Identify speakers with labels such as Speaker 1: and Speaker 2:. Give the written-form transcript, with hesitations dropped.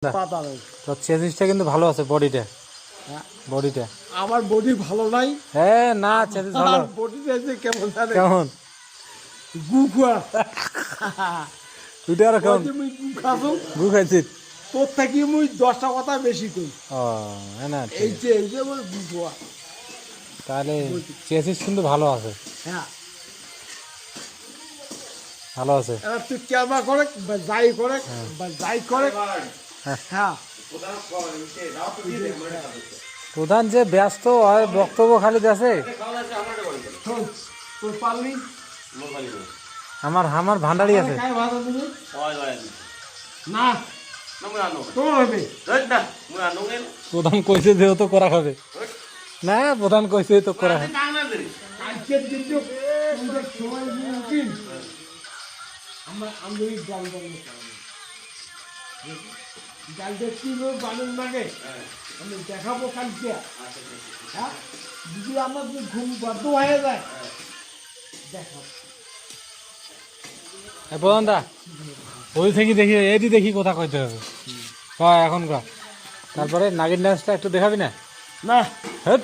Speaker 1: পাতা নেই।
Speaker 2: তো চেসিসটা কিন্তু ভালো আছে, বডিটা
Speaker 1: হ্যাঁ,
Speaker 2: বডিটা
Speaker 1: আমার বডি ভালো নাই।
Speaker 2: হ্যাঁ না চেসিস ভালো।
Speaker 1: আর বডিটা যে কেমন জানে
Speaker 2: কেমন
Speaker 1: গুখুয়া
Speaker 2: দুইটা আর কেমন
Speaker 1: মুই গু খাসু
Speaker 2: গু খাইছিস?
Speaker 1: তোর থেকে মুই 10টা কথা বেশি কই।
Speaker 2: ও হ্যাঁ না ঠিক আছে।
Speaker 1: এই যে মোর গুখুয়া।
Speaker 2: তাহলে চেসিস কিন্তু ভালো আছে,
Speaker 1: হ্যাঁ,
Speaker 2: ভালো আছে।
Speaker 1: এবার তুই ক্যামেরা করে বা যাই করে হ্যাঁ
Speaker 2: প্রধান যে ব্যস্ত আর বক্তব্য খালি আছে।
Speaker 1: শোন, তোর পারলি
Speaker 2: আমার আমার ভান্ডারি আছে।
Speaker 1: খাই ভালো দিবি না তোর হবে
Speaker 2: প্রধান কইছে যেহেতু করা খাবে না, প্রধান কইছে তো করা হবে।
Speaker 1: আজকের দিনটা তোদের সময় নিয়ে উঠিন আমি জাল জাল দেখছি বানুন লাগে আমি দেখাবো কালকে। হ্যাঁ, যদি আমার যদি ঘুম বদ্ধ হয়ে যায় দেখাবো।
Speaker 2: প্রধান দা ওই থেকে দেখি এটি দেখি কথা কইতে হবে এখন কা। তারপরে নাগিন ডান্সটা একটু দেখাবি না?
Speaker 1: না
Speaker 2: হ্যাঁ